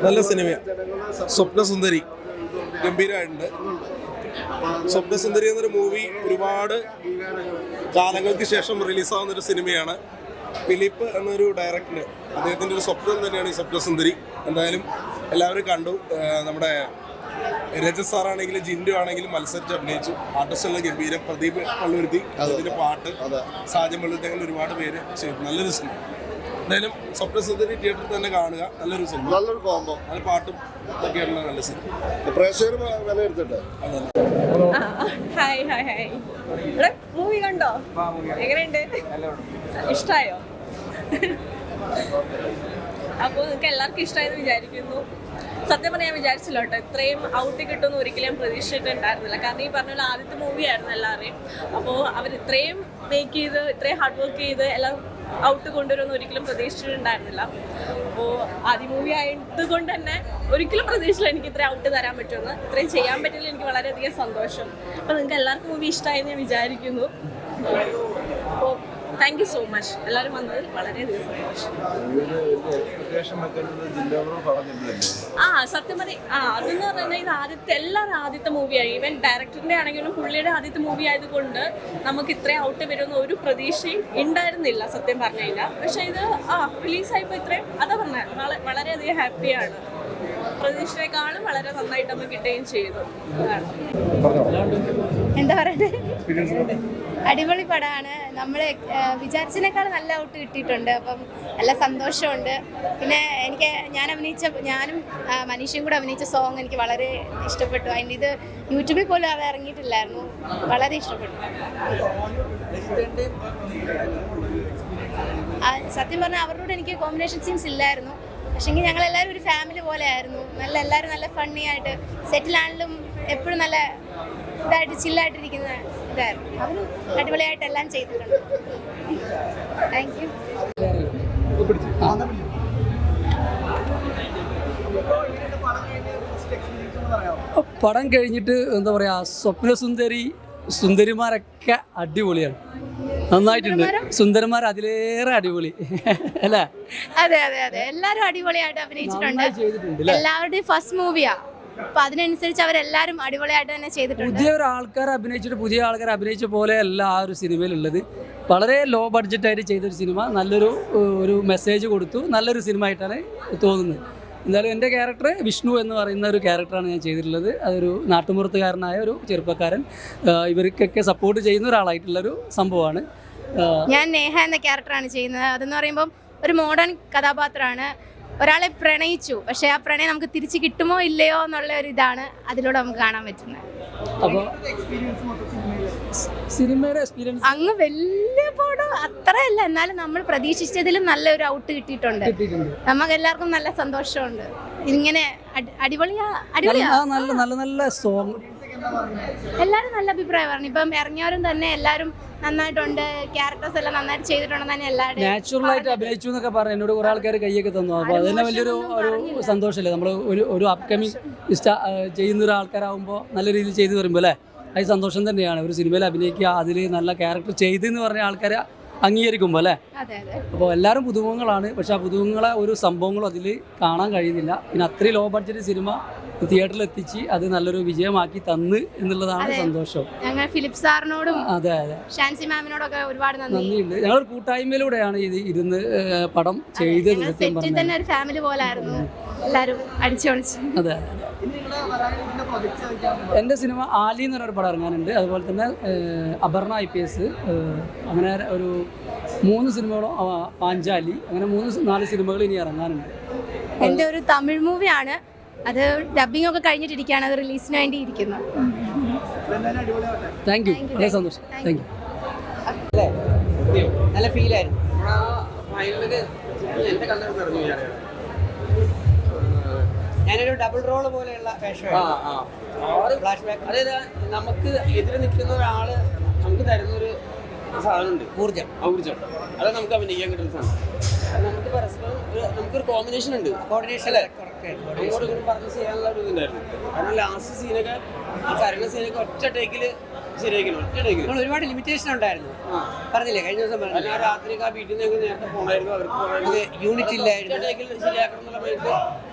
നല്ല സിനിമയാണ്. സ്വപ്നസുന്ദരി ഗംഭീരമായിട്ടുണ്ട്. സ്വപ്നസുന്ദരി എന്നൊരു മൂവി ഒരുപാട് കാലങ്ങൾക്ക് ശേഷം റിലീസാവുന്നൊരു സിനിമയാണ്. ഫിലിപ്പ് എന്നൊരു ഡയറക്ടർ, അദ്ദേഹത്തിൻ്റെ ഒരു സ്വപ്നം തന്നെയാണ് ഈ സ്വപ്നസുന്ദരി. എന്തായാലും എല്ലാവരും കണ്ടു. നമ്മുടെ രജത് സാറാണെങ്കിലും ജിൻഡു ആണെങ്കിലും മത്സരിച്ച് അഭിനയിച്ചു. ആർട്ടിസ്റ്റുള്ള ഗംഭീരം. പ്രദീപ് പള്ളുരുത്തി, അതിൻ്റെ പാട്ട്, സാജൻ പള്ളുരുത്തി, അങ്ങനെ ഒരുപാട് പേര് ചെയ്തു. നല്ലൊരു സിനിമ. എന്തായാലും സ്വപ്നസുന്ദരി തിയേറ്ററിൽ തന്നെ കാണുക. നല്ലൊരു സിനിമ, നല്ലൊരു കോംബോ, നല്ല പാട്ടും ഒക്കെയുള്ള നല്ല സിനിമ. പ്രേക്ഷകർ വിലയിരുത്തട്ടെ. Hi hi hi. ഇവിടെ മൂവി കണ്ടോ? എങ്ങനെയുണ്ട്? ഇഷ്ടായോ? അപ്പോൾ നിങ്ങൾക്ക് എല്ലാവർക്കും ഇഷ്ടമായെന്ന് വിചാരിക്കുന്നു. സത്യം പറഞ്ഞാൽ ഞാൻ വിചാരിച്ചില്ല കേട്ടോ, ഇത്രയും ഔട്ട് കിട്ടുമെന്ന് ഒരിക്കലും പ്രതീക്ഷിച്ചിട്ടുണ്ടായിരുന്നില്ല. കാരണം ഈ പറഞ്ഞ പോലെ ആദ്യത്തെ മൂവി ആയിരുന്നു എല്ലാവരെയും. അപ്പോൾ അവർ ഇത്രയും മേക്ക് ചെയ്ത്, ഇത്രയും ഹാർഡ് വർക്ക് ചെയ്ത് എല്ലാം ഔട്ട് കൊണ്ടുവരുമെന്ന് ഒരിക്കലും പ്രതീക്ഷിച്ചിട്ടുണ്ടായിരുന്നില്ല. അപ്പോൾ ആദ്യ മൂവി ആയതുകൊണ്ട് തന്നെ ഒരിക്കലും പ്രതീക്ഷിച്ചില്ല എനിക്ക് ഇത്രയും ഔട്ട് തരാൻ പറ്റുമെന്ന്. ഇത്രയും ചെയ്യാൻ പറ്റില്ല, എനിക്ക് വളരെയധികം സന്തോഷം. അപ്പോൾ നിങ്ങൾക്ക് എല്ലാവർക്കും മൂവി ഇഷ്ടമായെന്ന് ഞാൻ വിചാരിക്കുന്നു. അപ്പോൾ താങ്ക് യു സോ മച്ച്. എല്ലാവരും വന്നതിൽ വളരെയധികം സന്തോഷം. സത്യം പറയും, അതെന്ന് പറഞ്ഞാൽ ഇത് എല്ലാവരും ആദ്യത്തെ മൂവിയായി. ഈവൻ ഡയറക്ടറിൻ്റെ ആണെങ്കിലും പുള്ളിയുടെ ആദ്യത്തെ മൂവി ആയതുകൊണ്ട് നമുക്ക് ഇത്രയും ഔട്ട് വരുമെന്ന് ഒരു പ്രതീക്ഷയും ഉണ്ടായിരുന്നില്ല സത്യം പറഞ്ഞു കഴിഞ്ഞാൽ. പക്ഷേ ഇത് റിലീസായപ്പോൾ ഇത്രയും അതാ പറഞ്ഞത്, വളരെയധികം ഹാപ്പിയാണ്. പ്രതീക്ഷയെക്കാളും വളരെ നന്നായിട്ട് നമുക്ക് കിട്ടുകയും ചെയ്തു. എന്താ പറയണ്ടേ, അടിപൊളി പടമാണ്. നമ്മൾ വിചാരിച്ചതിനേക്കാൾ നല്ല ഔട്ട് കിട്ടിയിട്ടുണ്ട്. അപ്പം നല്ല സന്തോഷമുണ്ട്. പിന്നെ ഞാനും മനീഷയും കൂടെ അഭിനയിച്ച സോങ് എനിക്ക് വളരെ ഇഷ്ടപ്പെട്ടു. അതിൻ്റെ ഇത് യൂട്യൂബിൽ പോലും അത് ഇറങ്ങിയിട്ടില്ലായിരുന്നു. വളരെ ഇഷ്ടപ്പെട്ടു. സത്യം പറഞ്ഞാൽ അവരോട് എനിക്ക് കോമ്പിനേഷൻ സീൻസ് ഇല്ലായിരുന്നു. പക്ഷേങ്കിൽ ഞങ്ങളെല്ലാവരും ഒരു ഫാമിലി പോലെ ആയിരുന്നു. എല്ലാവരും നല്ല ഫണ്ണി ആയിട്ട്, സെറ്റിലാണെങ്കിലും എപ്പോഴും നല്ല ഇതായിട്ട് ചില്ലായിട്ടിരിക്കുന്ന ഇതായിരുന്നു. അവർ അടിപൊളിയായിട്ട് എല്ലാം ചെയ്തിട്ടുണ്ട്. Thank you. പടം കഴിഞ്ഞിട്ട് എന്താ പറയുക, സ്വപ്നസുന്ദരി സുന്ദരിമാരൊക്കെ അടിപൊളിയാണ്, നന്നായിട്ടുണ്ട്. സുന്ദരന്മാർ അതിലേറെ അടിപൊളി അല്ലേ? അതെ അതെ അതെ, എല്ലാവരും അടിപൊളിയായിട്ട് അഭിനയിച്ചിട്ടുണ്ട്. എല്ലാവരുടെയും ഫസ്റ്റ് മൂവിയാ, അപ്പൊ അതിനനുസരിച്ച് അവരെല്ലാരും അടിപൊളിയായിട്ട് തന്നെ ചെയ്തിട്ടുണ്ട്. പുതിയ ആൾക്കാർ അഭിനയിച്ച പോലെ അല്ല ആ ഒരു സിനിമയിലുള്ളത്. വളരെ ലോ ബഡ്ജറ്റായിട്ട് ചെയ്തൊരു സിനിമ, നല്ലൊരു മെസ്സേജ് കൊടുത്തു, നല്ലൊരു സിനിമ ആയിട്ടാണ് തോന്നുന്നത്. എന്തായാലും എൻ്റെ ക്യാരക്ടർ വിഷ്ണു എന്ന് പറയുന്ന ഒരു ക്യാരക്ടറാണ് ഞാൻ ചെയ്തിട്ടുള്ളത്. അതൊരു നാട്ടുമ്പുറത്തുകാരനായ ഒരു ചെറുപ്പക്കാരൻ, ഇവർക്കൊക്കെ സപ്പോർട്ട് ചെയ്യുന്ന ഒരാളായിട്ടുള്ളൊരു സംഭവമാണ്. ഞാൻ നേഹ എന്ന ക്യാരക്ടറാണ് ചെയ്യുന്നത്. അതെന്ന് പറയുമ്പം ഒരു മോഡേൺ കഥാപാത്രമാണ്. ഒരാളെ പ്രണയിച്ചു, പക്ഷേ ആ പ്രണയം നമുക്ക് തിരിച്ച് കിട്ടുമോ ഇല്ലയോ എന്നുള്ള ഒരു ഇതാണ് അതിലൂടെ നമുക്ക് കാണാൻ പറ്റുന്നത്. അപ്പോൾ സിനിമയുടെ എക്സ്പീരിയൻസ് അങ്ങ് വലിയ പടം അത്രയല്ല, എന്നാലും നമ്മൾ പ്രതീക്ഷിച്ചതിലും നല്ലൊരു ഔട്ട് കിട്ടിയിട്ടുണ്ട്. നമുക്ക് എല്ലാവർക്കും നല്ല സന്തോഷമുണ്ട്. ഇങ്ങനെ നല്ല സോങ് എല്ലാവരും നല്ല അഭിപ്രായം പറഞ്ഞു. ഇപ്പം ഇറങ്ങിയവരും തന്നെ എല്ലാവരും നന്നായിട്ടുണ്ട്, ക്യാരക്ടേഴ്സ് എല്ലാം നന്നായിട്ട് ചെയ്തിട്ടുണ്ടെന്ന് തന്നെ എല്ലാവരും നാച്ചുറൽ ആയിട്ട് അഭിനയിച്ചു എന്നൊക്കെ പറഞ്ഞു. എന്നോട് കുറെ ആൾക്കാർ കൈയൊക്കെ തന്നു. അപ്പോൾ അതിനെ വലിയൊരു സന്തോഷമല്ലേ, നമ്മൾ ഒരു അപ്കമിങ് ചെയ്യുന്ന ഒരാൾക്കാരാകുമ്പോൾ നല്ല രീതിയിൽ ചെയ്തു വരുമ്പോൾ അല്ലേ, അത് സന്തോഷം തന്നെയാണ്. ഒരു സിനിമയിൽ അഭിനയിക്കുക, അതിൽ നല്ല ക്യാരക്ടർ ചെയ്തെന്ന് പറഞ്ഞ ആൾക്കാരെ അംഗീകരിക്കുമ്പോൾ അല്ലേ. അപ്പോൾ എല്ലാവരും പുതുമുഖങ്ങളാണ്, പക്ഷെ ആ പുതുമുഖങ്ങളെ ഒരു സംഭവങ്ങളും അതിൽ കാണാൻ കഴിയുന്നില്ല. പിന്നെ അത്രയും ലോ ബഡ്ജറ്റ് സിനിമ തിയേറ്ററിൽ എത്തിച്ച് അത് നല്ലൊരു വിജയമാക്കി തന്ന് എന്നുള്ളതാണ് സന്തോഷം. ഞങ്ങൾ ഫിലിപ്പ് സാറിനോടും അതെ അതെ ഷാൻസി മാമിനോടൊക്കെ ഒരുപാട് നന്ദിയുണ്ട്. ഞങ്ങൾ കൂട്ടായ്മയിലൂടെയാണ് ഇത് ഇരുന്ന് പടം ചെയ്തത്. സെറ്റിൽ തന്നെ ഒരു ഫാമിലി പോലെ ആയിരുന്നു, എല്ലാവരും അടിച്ചുപൊളിച്ച്. അതെ, എൻ്റെ സിനിമ ആലി എന്ന് പറഞ്ഞൊരു പടം ഇറങ്ങാനുണ്ട്. അതുപോലെ തന്നെ അപർണ IPS, അങ്ങനെ ഒരു 3 സിനിമകളും, പാഞ്ചാലി, അങ്ങനെ 3-4 സിനിമകൾ ഇനി ഇറങ്ങാനുണ്ട്. എൻ്റെ ഒരു തമിഴ് മൂവിയാണ്, അത് ഡബിംഗ് ഒക്കെ കഴിഞ്ഞിട്ടിരിക്കുകയാണ്, അത് റിലീസിന് വേണ്ടി ഇരിക്കുന്നു. താങ്ക് യു, വളരെ സന്തോഷം. Thank you. നല്ല ഫീലായിരുന്നു. ഞാനൊരു ഡബിൾ റോള് പോലെയുള്ള ഫ്ലാഷ് ബാക്ക്. അതായത് നമുക്ക് എതിരെ നിൽക്കുന്ന ഒരാള് നമുക്ക് തരുന്നൊരു സാധനമുണ്ട്, ഊർജം. അത് നമുക്ക് അഭിനയിക്കാൻ കിട്ടുന്ന സാധനം. നമുക്ക് പരസ്പരം നമുക്കൊരു കോമ്പിനേഷൻ ഉണ്ട്, കോർഡിനേഷൻ അല്ലേ? അങ്ങോട്ടും ഇങ്ങോട്ടും പറഞ്ഞ് ചെയ്യാനുള്ള ഒരു ഇതുണ്ടായിരുന്നു. കാരണം ലാസ്റ്റ് സീനൊക്കെ, ആ കരണ്ട സീനൊക്കെ ഒറ്റ ടേക്കിൽ ശരിയാക്കണം, ഒറ്റ ടേക്കിൽ. നമ്മൾ ഒരുപാട് ലിമിറ്റേഷൻ ഉണ്ടായിരുന്നു, പറഞ്ഞില്ലേ കഴിഞ്ഞ ദിവസം പറഞ്ഞു. കാരണം ആ രാത്രിക്ക് ആ വീട്ടിൽ നിന്ന് നേരത്തെ പോകണമായിരുന്നു, അവർക്ക് പോകണമായിരുന്നു. യൂണിറ്റ് ഇല്ലായിരുന്നു, ഒറ്റ ടേക്കിൽ ശരിയാക്കണം എന്നുള്ള മൈൻഡ്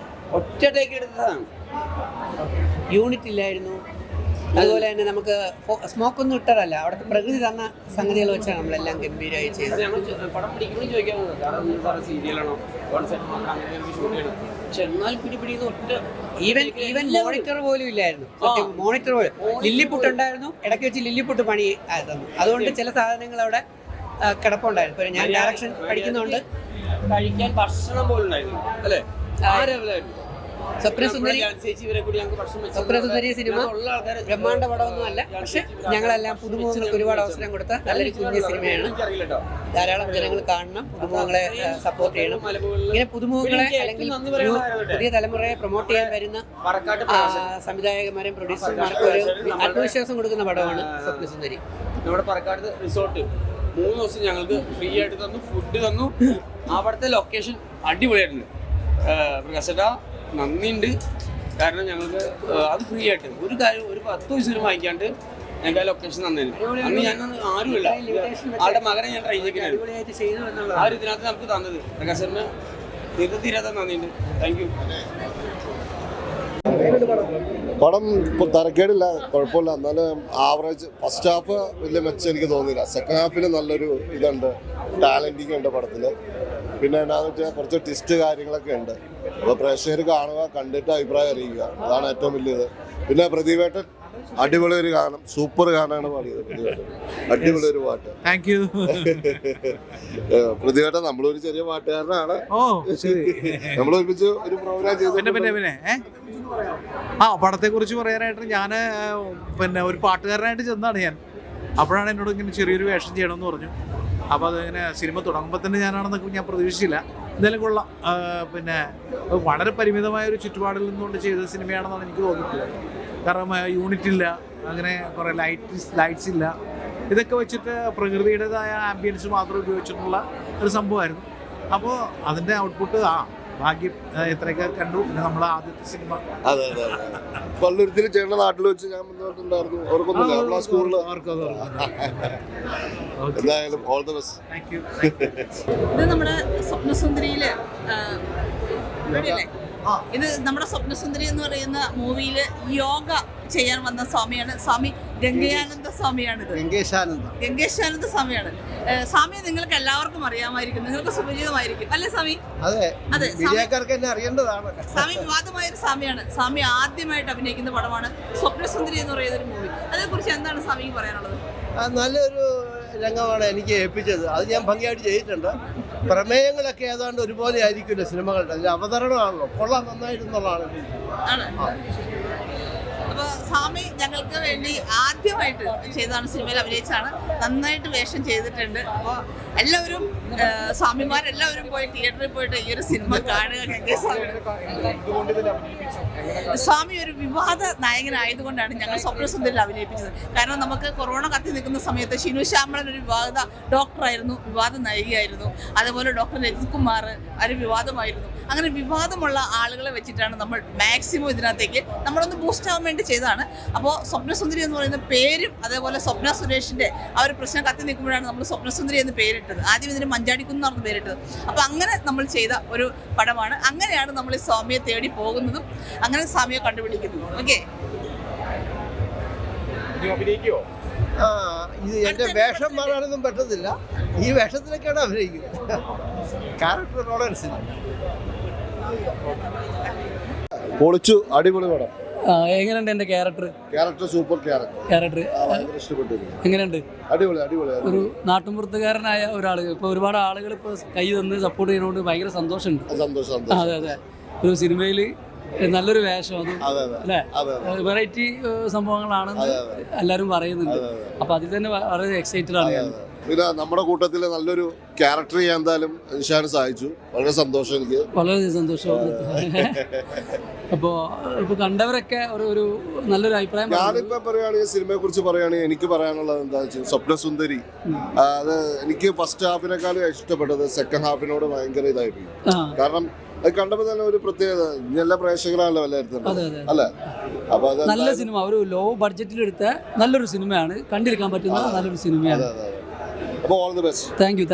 ഒറ്റ ടേക്ക് എടുത്തതാണ്. യൂണിറ്റ് ഇല്ലായിരുന്നു. അതുപോലെ തന്നെ നമുക്ക് സ്മോക്കൊന്നും ഇട്ടതല്ല, അവിടുത്തെ പ്രകൃതി തന്ന സംഗതികൾ വെച്ചാണ് നമ്മളെല്ലാം ഗംഭീരമായി ചെയ്തത്. അത് ഞങ്ങൾ പടം പിടിക്കുമ്പോഴും ചോദിക്കാൻ പോകുന്നത് കാരണം സാറേ സീരിയലാണോ കോൺസെപ്റ്റ് മാത്രം അങ്ങനെ ഷൂട്ട് ചെയ്യണം. പക്ഷെ എന്നാൽ പിടിപിടിക്കുന്ന ഒറ്റ ഈവൻ മോണിറ്റർ പോലും ഇല്ലായിരുന്നു. മോണിറ്റർ പോലും ലില്ലിപ്പുട്ട് ഉണ്ടായിരുന്നു, ഇടയ്ക്ക് വെച്ച് ലില്ലിപ്പുട്ട് പണി തന്നു. അതുകൊണ്ട് ചില സാധനങ്ങൾ അവിടെ കിടപ്പുണ്ടായിരുന്നു. ഇപ്പോൾ ഞാൻ ഡയറക്ഷൻ പഠിക്കുന്നുണ്ട്, കഴിക്കാൻ ഭക്ഷണം പോലും ഉണ്ടായിരുന്നു, അല്ലേ? ആ ലെവലായിരുന്നു. സ്വപ്നസുന്ദരി സ്വപ്നസുന്ദരി സിനിമ ഉള്ള ആൾക്കാർ ബ്രഹ്മാണ്ഡ പടമൊന്നും അല്ല, പക്ഷെ ഞങ്ങളെല്ലാം പുതുമുഖങ്ങൾക്ക് ഒരുപാട് അവസരം കൊടുത്ത നല്ലൊരു കുഞ്ഞു സിനിമയാണ്. എനിക്കറിയില്ല കേട്ടോ. ധാരാളം ജനങ്ങൾ കാണണം, പുതുമുഖങ്ങളെ സപ്പോർട്ട് ചെയ്യണം. ഇങ്ങനെ പുതുമുഖങ്ങളെ അല്ലെങ്കിൽ പുതിയ തലമുറയെ പ്രൊമോട്ട് ചെയ്യാൻ വരുന്ന പറക്കാട്ട് സംവിധായകന്മാരും പ്രൊഡ്യൂസർമാർക്കും ഒരു ആത്മവിശ്വാസം കൊടുക്കുന്ന പടമാണ് സ്വപ്നസുന്ദരി. നമ്മുടെ പറക്കാട് റിസോർട്ട് 3 ദിവസം ഞങ്ങൾക്ക് ഫ്രീ ആയിട്ട് തന്നു, ഫുഡ് തന്നു. അവിടുത്തെ ലൊക്കേഷൻ അടിപൊളിയായിട്ടുണ്ട്. പ്രകാശേട്ടാ നന്ദിയുണ്ട്. കാരണം ഞങ്ങൾക്ക് അത് ഫ്രീ ആയിട്ട് ഒരു കാര്യം ഒരു 10 പൈസ വാങ്ങിക്കാണ്ട് ഞങ്ങൾക്ക് ആ ലൊക്കേഷൻ തന്നേന്. അന്ന് ഞാൻ ആരുമില്ല, ആളുടെ മകനെ ഞാൻ ട്രൈ ചെയ്യുന്നത്. ആ ഒരു ഇതിനകത്ത് നമുക്ക് തന്നത് പ്രകാശേട്ടന് തീരാത്ത നന്ദിയുണ്ട്. Thank you. പടം ഇപ്പോൾ തരക്കേടില്ല, കുഴപ്പമില്ല. എന്നാലും ആവറേജ്. ഫസ്റ്റ് ഹാഫ് വലിയ മെച്ചം എനിക്ക് തോന്നിയില്ല. സെക്കൻഡ് ഹാഫിൽ നല്ലൊരു ഇതുണ്ട്, ടാലൻറ്റിങ് ഉണ്ട് പടത്തിൽ. പിന്നെ എന്നാന്ന് വെച്ചാൽ കുറച്ച് ട്വിസ്റ്റ് കാര്യങ്ങളൊക്കെ ഉണ്ട്. അപ്പോൾ പ്രേക്ഷകർ കാണുക, കണ്ടിട്ട് അഭിപ്രായം അറിയിക്കുക, അതാണ് ഏറ്റവും വലിയത്. പിന്നെ പ്രതിവേട്ടൻ അടിപൊളി ഒരു ഗാനം, സൂപ്പർ ഗാനമാണ് പാടിയത് പ്രതിവേട്ടൻ. അടിപൊളി ഒരു പാട്ട്. Thank you. പ്രതിവേട്ടൻ നമ്മളൊരു ചെറിയ പാട്ടുകാരനാണ്. ഓ ശരി. നമ്മൾ ഒരുമിച്ച് ഒരു പ്രോഗ്രാം ചെയ്തു. പിന്നെ പടത്തെ കുറിച്ച് പറയാനായിട്ട് ഞാൻ പിന്നെ ഒരു പാട്ടുകാരനായിട്ട് ചെന്നാണ് ഞാൻ. അപ്പോഴാണ് എന്നോട് ഇങ്ങനെ ചെറിയൊരു വേഷം ചെയ്യണമെന്ന് പറഞ്ഞു. അപ്പോൾ അതിങ്ങനെ സിനിമ തുടങ്ങുമ്പോൾ തന്നെ ഞാനാണെന്നൊക്കെ ഞാൻ പ്രതീക്ഷിച്ചില്ല. എന്തായാലും കൊള്ളാം. പിന്നെ വളരെ പരിമിതമായ ഒരു ചുറ്റുപാടിൽ നിന്നുകൊണ്ട് ചെയ്ത സിനിമയാണെന്നാണ് എനിക്ക് തോന്നിയിട്ടുള്ളത്. കാരണം യൂണിറ്റ് ഇല്ല, അങ്ങനെ കുറേ ലൈറ്റ്സ് ഇല്ല. ഇതൊക്കെ വെച്ചിട്ട് പ്രകൃതിയുടേതായ ആംബിയൻസ് മാത്രം ഉപയോഗിച്ചിട്ടുള്ള ഒരു സംഭവമായിരുന്നു. അപ്പോൾ അതിൻ്റെ ഔട്ട്പുട്ട് ഭാഗ്യം എത്രയൊക്കെ കണ്ടു. പിന്നെ നമ്മളെ ആദ്യത്തെ സിനിമ അതെ അതെ അതെ പള്ളുരുത്തിൽ ചേട്ടൻ നാട്ടിൽ വെച്ച് ഞാൻ മുന്നോട്ടുണ്ടായിരുന്നു. അവർക്കൊന്നുമില്ല, നമ്മളാ സ്കൂളിൽ. എന്തായാലും all the best. Thank you. ഇത് നമ്മുടെ സ്വപ്നസുന്ദരിയില് ഇത് നമ്മുടെ സ്വപ്നസുന്ദരി എന്ന് പറയുന്ന മൂവിയിൽ യോഗ ചെയ്യാൻ വന്ന സ്വാമിയാണ്. സ്വാമി ഗംഗയാനന്ദ സ്വാമിയാണിത്. ഗംഗേശാനന്ദ സ്വാമിയാണ്. സ്വാമിയെ നിങ്ങൾക്ക് എല്ലാവർക്കും അറിയാമായിരിക്കും, നിങ്ങൾക്ക് സുപരിചിതമായിരിക്കും അല്ലേ സ്വാമി? അതെ, അറിയേണ്ടതാണ്. സ്വാമി വിവാദമായൊരു സ്വാമിയാണ്. സ്വാമി ആദ്യമായിട്ട് അഭിനയിക്കുന്ന പടമാണ് സ്വപ്നസുന്ദരി എന്ന് പറയുന്ന ഒരു മൂവി. അതേക്കുറിച്ച് എന്താണ് സ്വാമിക്ക് പറയാനുള്ളത്? നല്ലൊരു രംഗമാണ് എനിക്ക് ഏൽപ്പിച്ചത്. അത് ഞാൻ ഭംഗിയായിട്ട് ചെയ്തിട്ടുണ്ട്. പ്രമേയങ്ങളൊക്കെ ഏതാണ്ട് ഒരുപോലെ ആയിരിക്കില്ല സിനിമകളുടെ. അതിൽ അവതരണമാണല്ലോ, കൊള്ളാം, നന്നായിരുന്നുള്ളതാണ്. അപ്പോൾ സ്വാമി ഞങ്ങൾക്ക് വേണ്ടി ആദ്യമായിട്ട് ചെയ്തതാണ്, സിനിമയിൽ അഭിനയിച്ചാണ്. നന്നായിട്ട് വേഷം ചെയ്തിട്ടുണ്ട്. അപ്പോൾ എല്ലാവരും സ്വാമിമാരെല്ലാവരും പോയി തിയേറ്ററിൽ പോയിട്ട് ഈ ഒരു സിനിമ കാണുക. സ്വാമി ഒരു വിവാദ നായകനായതുകൊണ്ടാണ് ഞങ്ങൾ സ്വപ്നസുന്ദരിയിൽ അഭിനയിപ്പിച്ചത്. കാരണം നമുക്ക് കൊറോണ കത്തി നിൽക്കുന്ന സമയത്ത് ഷിനു ശ്യാമളൻ ഒരു വിവാദ ഡോക്ടറായിരുന്നു, വിവാദ നായികയായിരുന്നു. അതുപോലെ ഡോക്ടർ രജിത് കുമാർ ഒരു വിവാദമായിരുന്നു. അങ്ങനെ വിവാദമുള്ള ആളുകളെ വെച്ചിട്ടാണ് നമ്മൾ മാക്സിമം ഇതിനകത്തേക്ക് നമ്മളൊന്ന് ബൂസ്റ്റ് ആവാൻ വേണ്ടി ചെയ്തതാണ്. അപ്പോൾ സ്വപ്നസുന്ദരി എന്ന് പറയുന്ന പേരും അതേപോലെ സ്വപ്ന സുരേഷിൻ്റെ ആ ഒരു പ്രശ്നം കത്തി നിൽക്കുമ്പോഴാണ് നമ്മൾ സ്വപ്നസുന്ദരി എന്ന് പേരിട്ടത്. ആദ്യം ഇതിന് മഞ്ചാടിക്കുന്നാണ് പേരിട്ടത്. അപ്പോൾ അങ്ങനെ നമ്മൾ ചെയ്ത ഒരു പടമാണ്. അങ്ങനെയാണ് നമ്മൾ ഈ സ്വാമിയെ തേടി പോകുന്നതും അങ്ങനെ സ്വാമിയെ കണ്ടുപിടിക്കുന്നതും. ഓക്കെ, ഇത് എൻ്റെ വേഷം മാറാനൊന്നും പറ്റത്തില്ല. ഈ വേഷത്തിലൊക്കെയാണ് അഭിനയിക്കുന്നത്, ക്യാരക്ടർ റോളനുസരിച്ച്. പൊളിച്ചു, അടിപൊളി പടം. എങ്ങനെയുണ്ട് എൻ്റെ ക്യാരക്ടർ? സൂപ്പർ ക്യാരക്ടർ ഇഷ്ടപ്പെട്ടു. എങ്ങനെയുണ്ട്? അടിപൊളി. ഒരു നാട്ടുമ്പുറത്തുകാരനായ ഒരാൾ ഇപ്പോൾ ഒരുപാട് ആളുകൾ ഇപ്പോൾ കൈ തന്ന് സപ്പോർട്ട് ചെയ്യുന്നതുകൊണ്ട് ഭയങ്കര സന്തോഷമുണ്ട്. അതെ, ഒരു സിനിമയിൽ നല്ലൊരു വേഷം, അതും അല്ലേ, വെറൈറ്റി സംഭവങ്ങളാണെന്ന് എല്ലാവരും പറയുന്നുണ്ട്. അപ്പോൾ അതിൽ തന്നെ വളരെ എക്സൈറ്റഡ് ആണ് ഞാൻ. പിന്നെ നമ്മുടെ കൂട്ടത്തിൽ നല്ലൊരു ക്യാരക്ടർ ചെയ്യാൻ എന്തായാലും നിഷാന് സഹായിച്ചു. വളരെ സന്തോഷം എനിക്ക്. വളരെ സന്തോഷമാണ്. അപ്പോൾ ഇപ്പോൾ കണ്ടവരൊക്കെ ഒരു നല്ലൊരു അഭിപ്രായം. ഞാനിപ്പോൾ പറയുകയാണെങ്കിൽ സിനിമയെ കുറിച്ച് പറയുകയാണെങ്കിൽ എനിക്ക് പറയാനുള്ളത് എന്താ വെച്ചാൽ സ്വപ്നസുന്ദരി അത് എനിക്ക് ഫസ്റ്റ് ഹാഫിനേക്കാളും ഇഷ്ടപ്പെട്ടത് സെക്കൻഡ് ഹാഫിനോട് ഭയങ്കര ഇതായിരുന്നു. കാരണം അത് കണ്ടപ്പോൾ തന്നെ ഒരു പ്രത്യേകത എല്ലാ പ്രേക്ഷകരാണല്ലോ വിലയിരുത്തുന്നത് അല്ലേ. അപ്പോൾ അത് നല്ല സിനിമ, ഒരു ലോ ബഡ്ജറ്റിൽ എടുത്ത നല്ലൊരു സിനിമയാണ്, കണ്ടിരിക്കാൻ പറ്റുന്ന നല്ലൊരു സിനിമയാണ്. അപ്പോൾ all the best. Thank you.